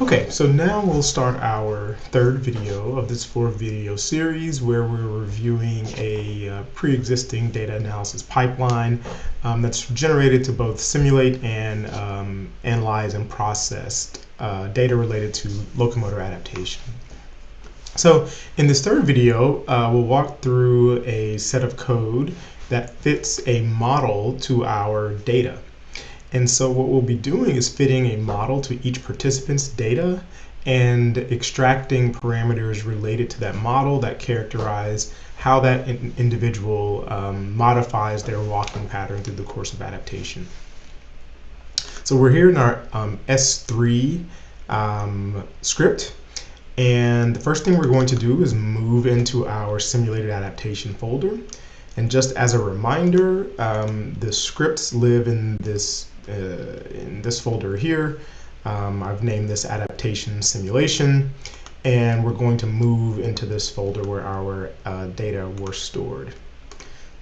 Okay, so now we'll start our third video of this 4-video series where we're reviewing a pre-existing data analysis pipeline that's generated to both simulate and analyze and process data related to locomotor adaptation. So in this third video, we'll walk through a set of code that fits a model to our data. And so what we'll be doing is fitting a model to each participant's data and extracting parameters related to that model that characterize how that individual modifies their walking pattern through the course of adaptation. So we're here in our S3 script. And the first thing we're going to do is move into our simulated adaptation folder. And just as a reminder, the scripts live in this folder here. I've named this adaptation simulation, and we're going to move into this folder where our data were stored.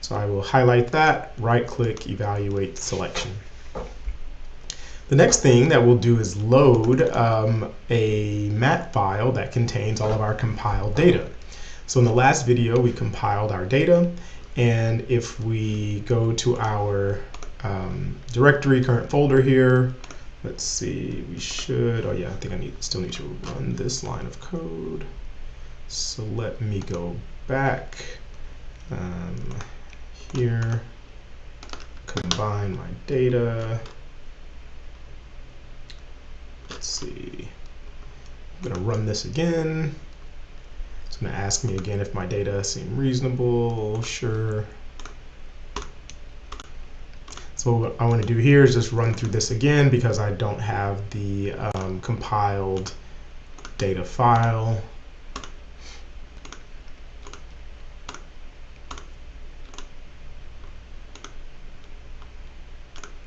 So I will highlight that, right-click, evaluate selection. The next thing that we'll do is load a mat file that contains all of our compiled data. So in the last video, we compiled our data, and if we go to our directory current folder here, let's see, we should, oh yeah, I think I still need to run this line of code. So let me go back here, combine my data. Let's see, I'm going to run this again. It's going to ask me again if my data seem reasonable. Sure. So what I want to do here is just run through this again because I don't have the compiled data file.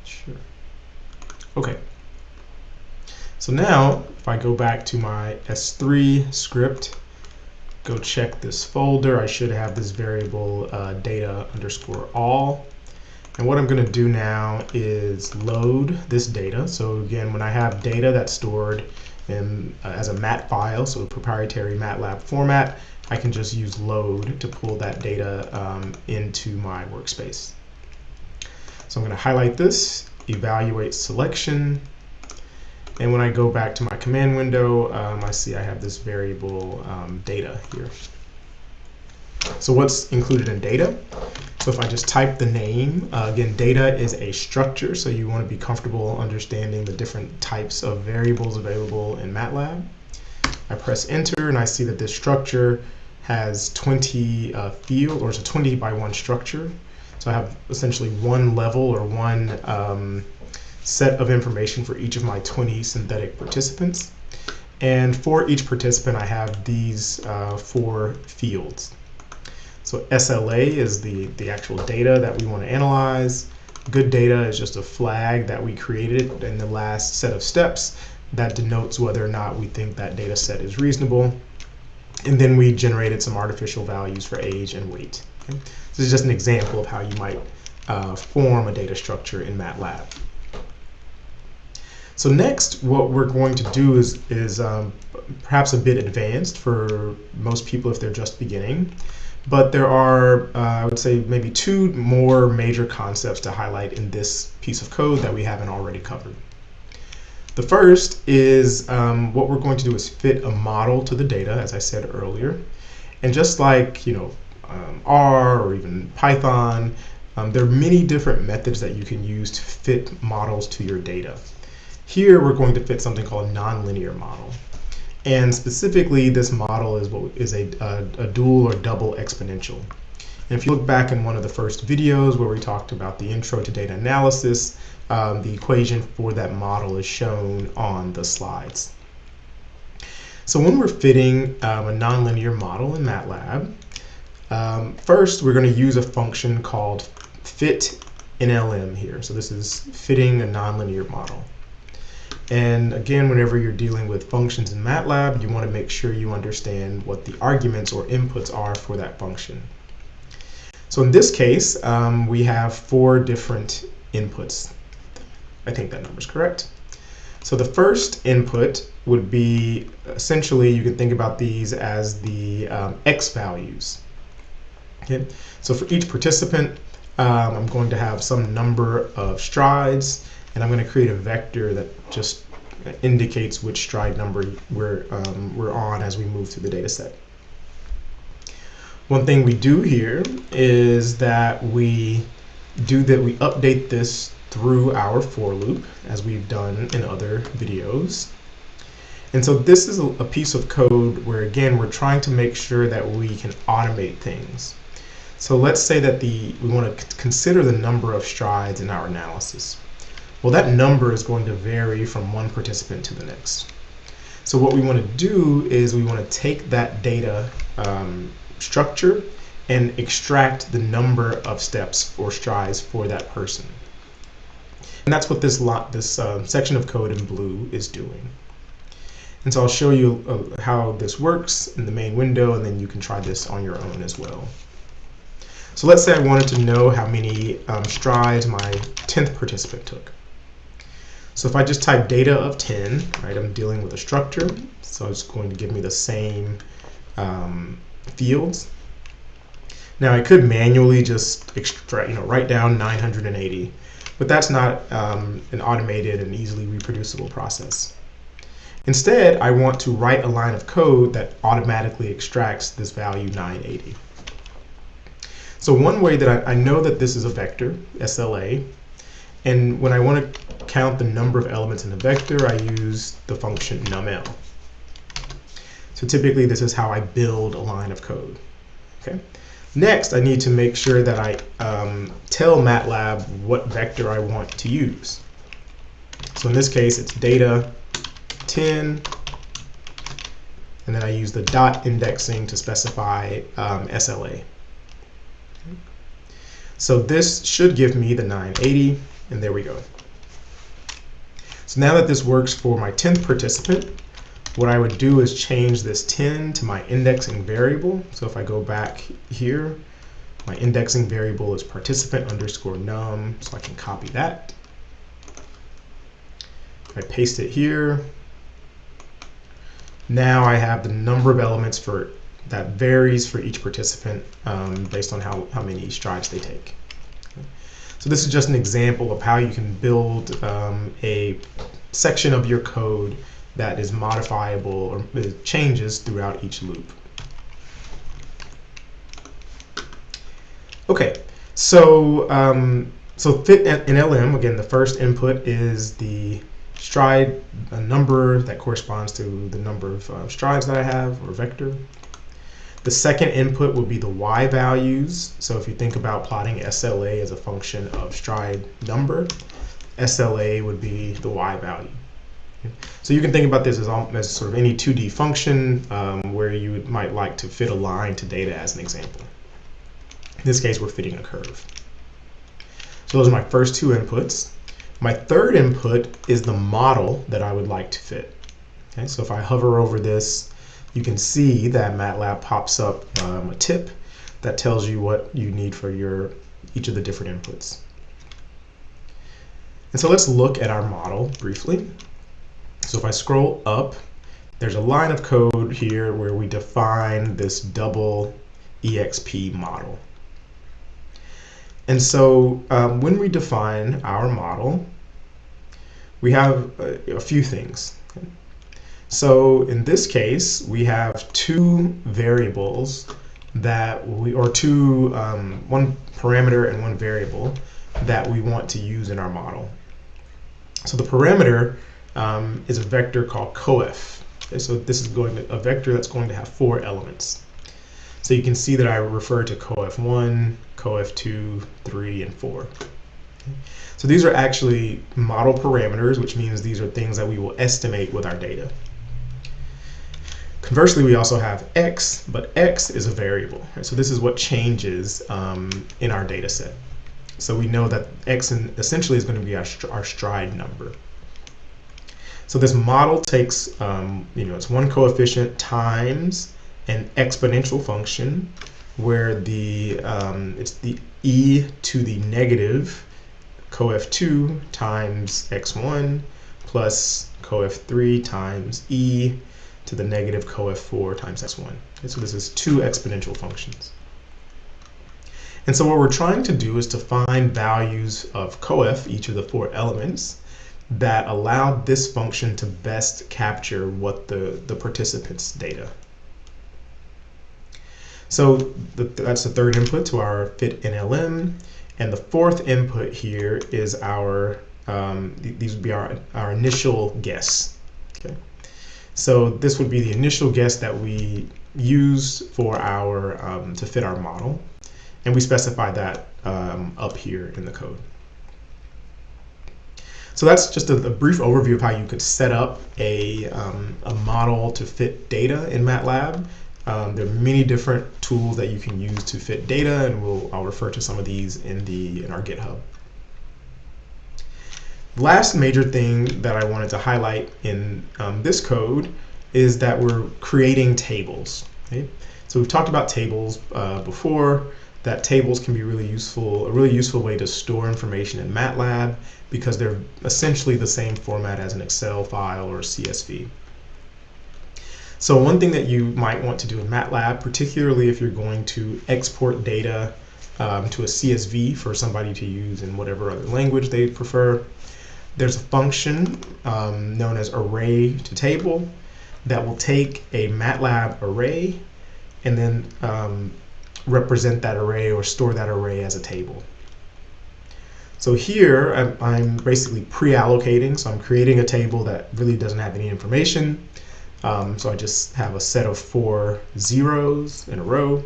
Sure. Okay. So now, if I go back to my S3 script, go check this folder, I should have this variable data underscore all. And what I'm going to do now is load this data. So again, when I have data that's stored in, as a mat file, so a proprietary MATLAB format, I can just use load to pull that data into my workspace. So I'm going to highlight this, evaluate selection. And when I go back to my command window, I see I have this variable data here. So what's included in data? So if I just type the name, again, data is a structure, so you want to be comfortable understanding the different types of variables available in MATLAB. I press enter and I see that this structure has 20 fields, or it's a 20 by 1 structure. So I have essentially one level or one set of information for each of my 20 synthetic participants. And for each participant, I have these 4 fields. So SLA is the actual data that we want to analyze. Good data is just a flag that we created in the last set of steps that denotes whether or not we think that data set is reasonable. And then we generated some artificial values for age and weight. Okay? This is just an example of how you might form a data structure in MATLAB. So next, what we're going to do is perhaps a bit advanced for most people if they're just beginning. But there are, I would say, maybe 2 more major concepts to highlight in this piece of code that we haven't already covered. The first is what we're going to do is fit a model to the data, as I said earlier. And just like R or even Python, there are many different methods that you can use to fit models to your data. Here we're going to fit something called a nonlinear model. And specifically, this model is a dual or double exponential. And if you look back in one of the first videos where we talked about the intro to data analysis, the equation for that model is shown on the slides. So when we're fitting a nonlinear model in MATLAB, first we're going to use a function called fit NLM here. So this is fitting a nonlinear model. And again, whenever you're dealing with functions in MATLAB, you want to make sure you understand what the arguments or inputs are for that function. So in this case, we have 4 different inputs. I think that number's correct. So the first input would be essentially, you can think about these as the X values. Okay, so for each participant, I'm going to have some number of strides, and I'm going to create a vector that just indicates which stride number we're on as we move through the data set. One thing we do here is that we update this through our for loop, as we've done in other videos. And so this is a piece of code where, again, we're trying to make sure that we can automate things. So let's say that we want to consider the number of strides in our analysis. Well, that number is going to vary from one participant to the next. So what we want to do is we want to take that data structure and extract the number of steps or strides for that person. And that's what this section of code in blue is doing. And so I'll show you how this works in the main window, and then you can try this on your own as well. So let's say I wanted to know how many strides my 10th participant took. So if I just type data of 10, right, I'm dealing with a structure, so it's going to give me the same fields. Now I could manually just extract, write down 980, but that's not an automated and easily reproducible process. Instead, I want to write a line of code that automatically extracts this value 980. So one way that I know that this is a vector, SLA, and when I want to count the number of elements in a vector, I use the function numL. So typically this is how I build a line of code. Okay. Next, I need to make sure that I tell MATLAB what vector I want to use. So in this case, it's data 10, and then I use the dot indexing to specify SLA. So this should give me the 980, and there we go. So now that this works for my 10th participant, what I would do is change this 10 to my indexing variable. So if I go back here, my indexing variable is participant underscore num, so I can copy that. I paste it here. Now I have the number of elements that varies for each participant based on how many strides they take. So this is just an example of how you can build a section of your code that is modifiable or changes throughout each loop. Okay, so fit in LM, again, the first input is the stride number that corresponds to the number of strides that I have, or vector. The second input will be the Y values. So if you think about plotting SLA as a function of stride number, SLA would be the Y value. So you can think about this as sort of any 2D function where you might like to fit a line to data as an example. In this case, we're fitting a curve. So those are my first two inputs. My third input is the model that I would like to fit. Okay, so if I hover over this, you can see that MATLAB pops up a tip that tells you what you need for each of the different inputs. And so let's look at our model briefly. So if I scroll up, there's a line of code here where we define this double EXP model. And so when we define our model, we have a few things. So in this case, we have two variables that one parameter and one variable that we want to use in our model. So the parameter is a vector called coef. Okay, so this is a vector that's going to have 4 elements. So you can see that I refer to coef1, coef2, 3, and 4. Okay. So these are actually model parameters, which means these are things that we will estimate with our data. Conversely, we also have x, but x is a variable. Right? So this is what changes in our data set. So we know that x essentially is going to be our stride number. So this model takes, it's one coefficient times an exponential function where it's the e to the negative coef2 times x1 plus cof3 times e to the negative cof4 times x1. Okay, so this is two exponential functions. And so what we're trying to do is to find values of cof, each of the four elements, that allow this function to best capture what the participant's data. So that's the third input to our fit NLM, and the fourth input here is our, these would be our initial guess. Okay. So this would be the initial guess that we use for our, to fit our model. And we specify that up here in the code. So that's just a brief overview of how you could set up a model to fit data in MATLAB. There are many different tools that you can use to fit data, and I'll refer to some of these in our GitHub. The last major thing that I wanted to highlight in this code is that we're creating tables. Okay? So we've talked about tables before. That tables can be a really useful way to store information in MATLAB because they're essentially the same format as an Excel file or CSV. So one thing that you might want to do in MATLAB, particularly if you're going to export data to a CSV for somebody to use in whatever other language they prefer, there's a function known as array to table that will take a MATLAB array and then represent that array or store that array as a table. So here I'm basically pre-allocating, so I'm creating a table that really doesn't have any information. So I just have a set of 4 zeros in a row,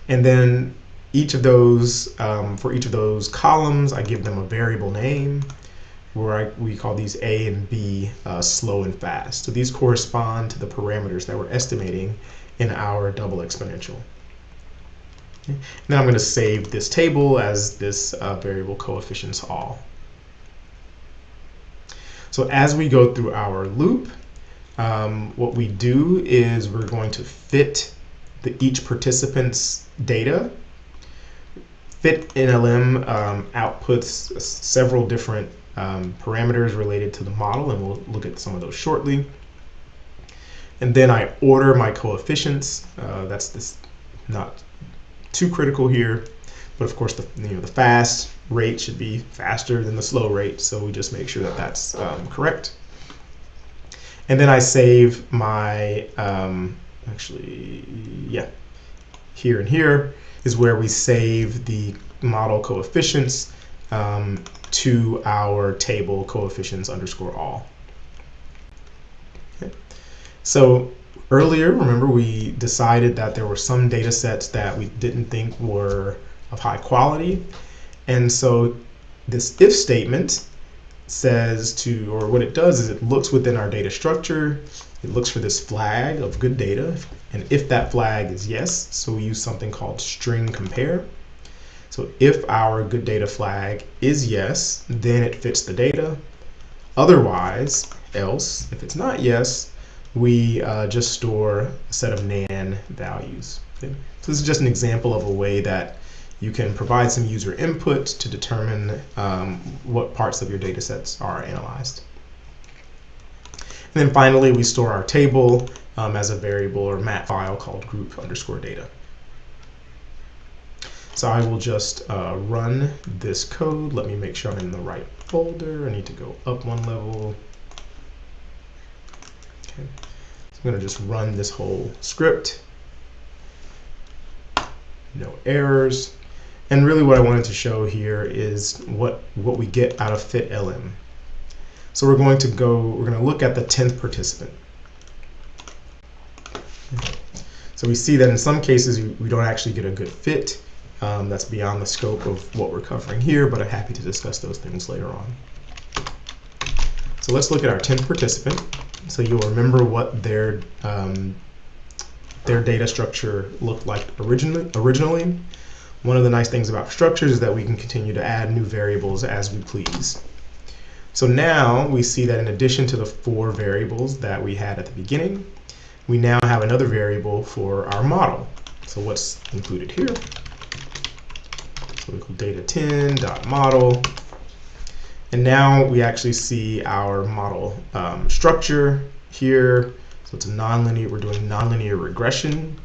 and then each of those for each of those columns I give them a variable name where we call these A and B slow and fast. So these correspond to the parameters that we're estimating in our double exponential. Okay. Then I'm going to save this table as this variable coefficients all. So as we go through our loop, what we do is we're going to fit each participant's data. Fit NLM outputs several different parameters related to the model, and we'll look at some of those shortly. And then I order my coefficients. That's not too critical here, but of course the fast rate should be faster than the slow rate, so we just make sure that that's correct. And then I save my here and here is where we save the model coefficients to our table coefficients underscore all. Okay. So earlier, remember, we decided that there were some data sets that we didn't think were of high quality. And so this if statement says or what it does is it looks within our data structure, it looks for this flag of good data, and if that flag is yes, so we use something called string compare. So if our good data flag is yes, then it fits the data. Otherwise, else, if it's not yes, we just store a set of nan values. Okay? So this is just an example of a way that you can provide some user input to determine what parts of your data sets are analyzed. And then finally, we store our table as a variable or mat file called group_data. So I will just run this code. Let me make sure I'm in the right folder. I need to go up one level. Okay. So I'm going to just run this whole script. No errors. And really what I wanted to show here is what we get out of fit LM. So we're going to look at the 10th participant. So we see that in some cases we don't actually get a good fit. That's beyond the scope of what we're covering here, but I'm happy to discuss those things later on. So let's look at our 10th participant. So you'll remember what their data structure looked like originally. One of the nice things about structures is that we can continue to add new variables as we please. So now we see that in addition to the 4 variables that we had at the beginning, we now have another variable for our model. So what's included here? So we call data10.model, And now we actually see our model structure here. So it's a nonlinear, we're doing nonlinear regression.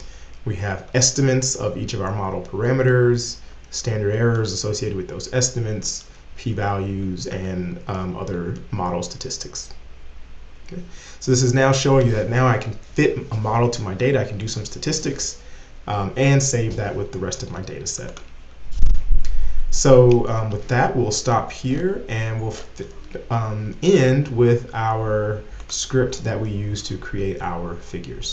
We have estimates of each of our model parameters, standard errors associated with those estimates, p-values, and other model statistics. Okay. So this is now showing you that now I can fit a model to my data. I can do some statistics and save that with the rest of my data set. So with that, we'll stop here and we'll end with our script that we use to create our figures.